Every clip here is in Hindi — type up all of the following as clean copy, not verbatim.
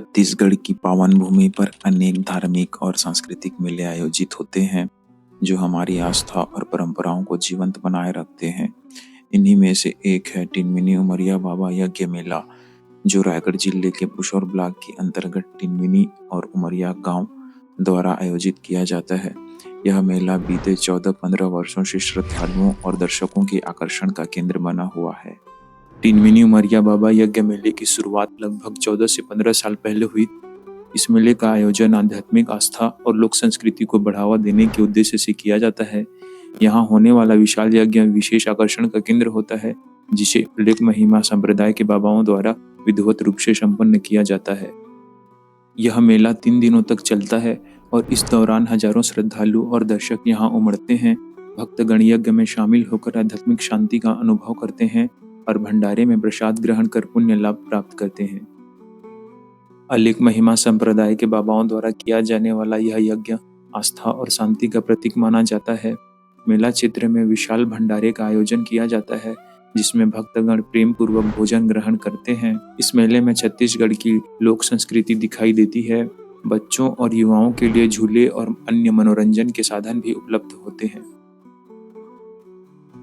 छत्तीसगढ़ की पावन भूमि पर अनेक धार्मिक और सांस्कृतिक मेले आयोजित होते हैं जो हमारी आस्था और परंपराओं को जीवंत बनाए रखते हैं। इन्हीं में से एक है टिनमिनी उमरिया बाबा यज्ञ मेला, जो रायगढ़ जिले के पुशौर ब्लॉक के अंतर्गत टिनमिनी और उमरिया गांव द्वारा आयोजित किया जाता है। यह मेला बीते 14-15 वर्षों से श्रद्धालुओं और दर्शकों के आकर्षण का केंद्र बना हुआ है। टिनमिनी उमरिया बाबा यज्ञ मेले की शुरुआत लगभग 14 से 15 साल पहले हुई। इस मेले का आयोजन आध्यात्मिक आस्था और लोक संस्कृति को बढ़ावा देने के उद्देश्य से किया जाता है। यहाँ होने वाला विशाल यज्ञ विशेष आकर्षण का केंद्र होता है, जिसे लेक महिमा संप्रदाय के बाबाओं द्वारा विधिवत रूप से संपन्न किया जाता है। यह मेला 3 दिनों तक चलता है और इस दौरान हजारों श्रद्धालु और दर्शक यहाँ उमड़ते हैं। भक्तगण यज्ञ में शामिल होकर आध्यात्मिक शांति का अनुभव करते हैं और भंडारे में प्रसाद ग्रहण कर पुण्य लाभ प्राप्त करते हैं। अलेक महिमा संप्रदाय के बाबाओं द्वारा किया जाने वाला यह यज्ञ आस्था और शांति का प्रतीक माना जाता है। मेला क्षेत्र में विशाल भंडारे का आयोजन किया जाता है, जिसमें भक्तगण प्रेम पूर्वक भोजन ग्रहण करते हैं। इस मेले में छत्तीसगढ़ की लोक संस्कृति दिखाई देती है। बच्चों और युवाओं के लिए झूले और अन्य मनोरंजन के साधन भी उपलब्ध होते हैं।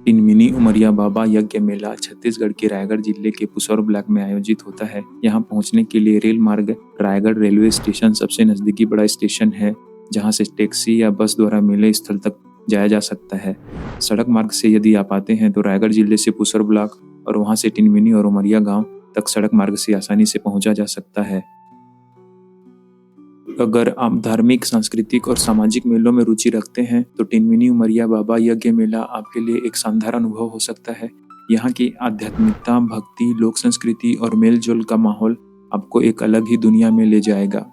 टिनमिनी उमरिया बाबा यज्ञ मेला छत्तीसगढ़ के रायगढ़ जिले के पुशौर ब्लॉक में आयोजित होता है। यहाँ पहुँचने के लिए रेल मार्ग रायगढ़ रेलवे स्टेशन सबसे नजदीकी बड़ा स्टेशन है, जहाँ से टैक्सी या बस द्वारा मेले स्थल तक जाया जा सकता है। सड़क मार्ग से यदि आप आते हैं तो रायगढ़ जिले से पुशौर ब्लॉक और वहाँ से टिनमिनी और उमरिया गांव तक सड़क मार्ग से आसानी से पहुँचा जा सकता है। अगर आप धार्मिक, सांस्कृतिक और सामाजिक मेलों में रुचि रखते हैं तो टिनमिनी उमरिया बाबा यज्ञ मेला आपके लिए एक शानदार अनुभव हो सकता है। यहाँ की आध्यात्मिकता, भक्ति, लोक संस्कृति और मेल जोल का माहौल आपको एक अलग ही दुनिया में ले जाएगा।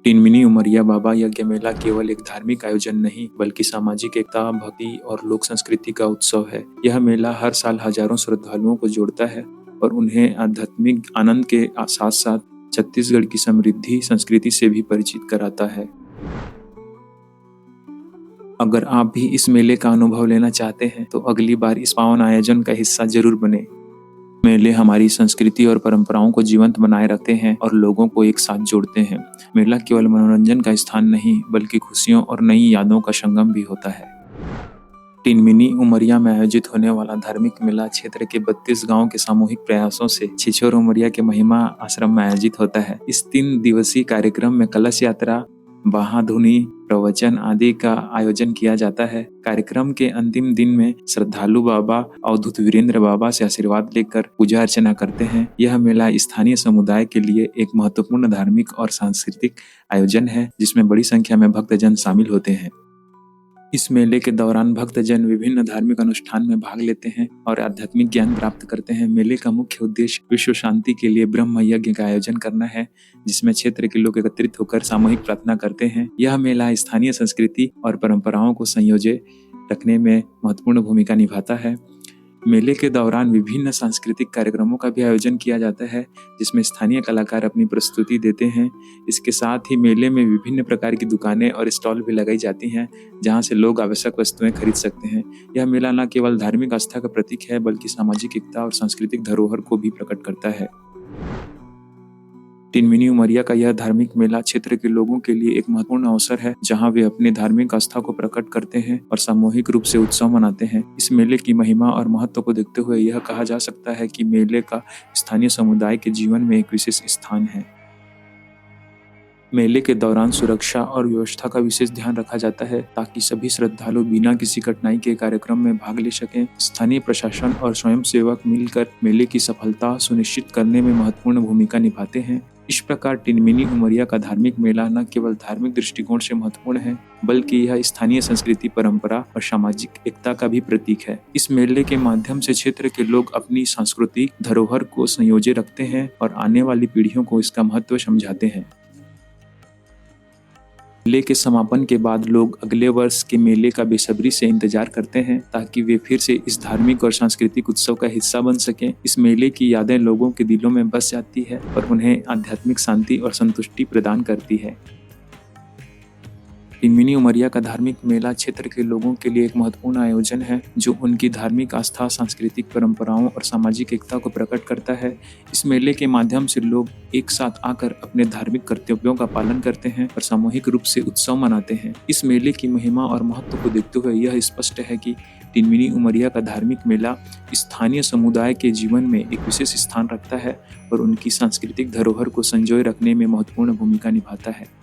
टिनमिनी उमरिया बाबा यज्ञ मेला केवल एक धार्मिक आयोजन नहीं, बल्कि सामाजिक एकता, भक्ति और लोक संस्कृति का उत्सव है। यह मेला हर साल हजारों श्रद्धालुओं को जोड़ता है और उन्हें आध्यात्मिक आनंद के साथ साथ छत्तीसगढ़ की समृद्धि संस्कृति से भी परिचित कराता है। अगर आप भी इस मेले का अनुभव लेना चाहते हैं तो अगली बार इस पावन आयोजन का हिस्सा जरूर बने। मेले हमारी संस्कृति और परंपराओं को जीवंत बनाए रखते हैं और लोगों को एक साथ जोड़ते हैं। मेला केवल मनोरंजन का स्थान नहीं, बल्कि खुशियों और नई यादों का संगम भी होता है। टिनमिनी उमरिया में आयोजित होने वाला धार्मिक मेला क्षेत्र के 32 गांवों के सामूहिक प्रयासों से छिछोर उमरिया के महिमा आश्रम में आयोजित होता है। इस 3 दिवसीय कार्यक्रम में कलश यात्रा, बाहाधुनी, प्रवचन आदि का आयोजन किया जाता है। कार्यक्रम के अंतिम दिन में श्रद्धालु बाबा अवधूत वीरेंद्र बाबा से आशीर्वाद लेकर पूजा अर्चना करते हैं। यह मेला स्थानीय समुदाय के लिए एक महत्वपूर्ण धार्मिक और सांस्कृतिक आयोजन है, जिसमें बड़ी संख्या में भक्तजन शामिल होते हैं। इस मेले के दौरान भक्तजन विभिन्न धार्मिक अनुष्ठान में भाग लेते हैं और आध्यात्मिक ज्ञान प्राप्त करते हैं। मेले का मुख्य उद्देश्य विश्व शांति के लिए ब्रह्म यज्ञ का आयोजन करना है, जिसमें क्षेत्र के लोग एकत्रित होकर सामूहिक प्रार्थना करते हैं। यह मेला स्थानीय संस्कृति और परंपराओं को संयोजे रखने में महत्वपूर्ण भूमिका निभाता है। मेले के दौरान विभिन्न सांस्कृतिक कार्यक्रमों का भी आयोजन किया जाता है, जिसमें स्थानीय कलाकार अपनी प्रस्तुति देते हैं। इसके साथ ही मेले में विभिन्न प्रकार की दुकानें और स्टॉल भी लगाई जाती हैं, जहां से लोग आवश्यक वस्तुएं खरीद सकते हैं। यह मेला न केवल धार्मिक आस्था का प्रतीक है, बल्कि सामाजिक एकता और सांस्कृतिक धरोहर को भी प्रकट करता है। टिनमिनी उमरिया का यह धार्मिक मेला क्षेत्र के लोगों के लिए एक महत्वपूर्ण अवसर है, जहां वे अपने धार्मिक आस्था को प्रकट करते हैं और सामूहिक रूप से उत्सव मनाते हैं। इस मेले की महिमा और महत्व को देखते हुए यह कहा जा सकता है कि मेले का स्थानीय समुदाय के जीवन में एक विशेष स्थान है। मेले के दौरान सुरक्षा और व्यवस्था का विशेष ध्यान रखा जाता है, ताकि सभी श्रद्धालु बिना किसी कठिनाई के कार्यक्रम में भाग ले सकें। स्थानीय प्रशासन और स्वयंसेवक मिलकर मेले की सफलता सुनिश्चित करने में महत्वपूर्ण भूमिका निभाते हैं। इस प्रकार टिनमिनी उमरिया का धार्मिक मेला न केवल धार्मिक दृष्टिकोण से महत्वपूर्ण है, बल्कि यह स्थानीय संस्कृति, परंपरा और सामाजिक एकता का भी प्रतीक है। इस मेले के माध्यम से क्षेत्र के लोग अपनी सांस्कृतिक धरोहर को संयोजे रखते हैं और आने वाली पीढ़ियों को इसका महत्व समझाते हैं। मेले के समापन के बाद लोग अगले वर्ष के मेले का बेसब्री से इंतजार करते हैं, ताकि वे फिर से इस धार्मिक और सांस्कृतिक उत्सव का हिस्सा बन सकें। इस मेले की यादें लोगों के दिलों में बस जाती है और उन्हें आध्यात्मिक शांति और संतुष्टि प्रदान करती है। टिनमिनी उमरिया का धार्मिक मेला क्षेत्र के लोगों के लिए एक महत्वपूर्ण आयोजन है जो उनकी धार्मिक आस्था, सांस्कृतिक परंपराओं और सामाजिक एकता को प्रकट करता है। इस मेले के माध्यम से लोग एक साथ आकर अपने धार्मिक कर्तव्यों का पालन करते हैं और सामूहिक रूप से उत्सव मनाते हैं। इस मेले की महिमा और महत्व को देखते हुए यह स्पष्ट है कि टिनमिनी उमरिया का धार्मिक मेला स्थानीय समुदाय के जीवन में एक विशेष स्थान रखता है और उनकी सांस्कृतिक धरोहर को संजोए रखने में महत्वपूर्ण भूमिका निभाता है।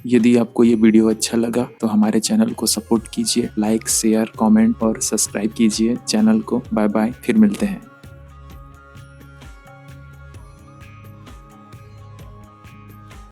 यदि आपको ये वीडियो अच्छा लगा तो हमारे चैनल को सपोर्ट कीजिए, लाइक, शेयर, कमेंट और सब्सक्राइब कीजिए चैनल को। बाय बाय, फिर मिलते हैं।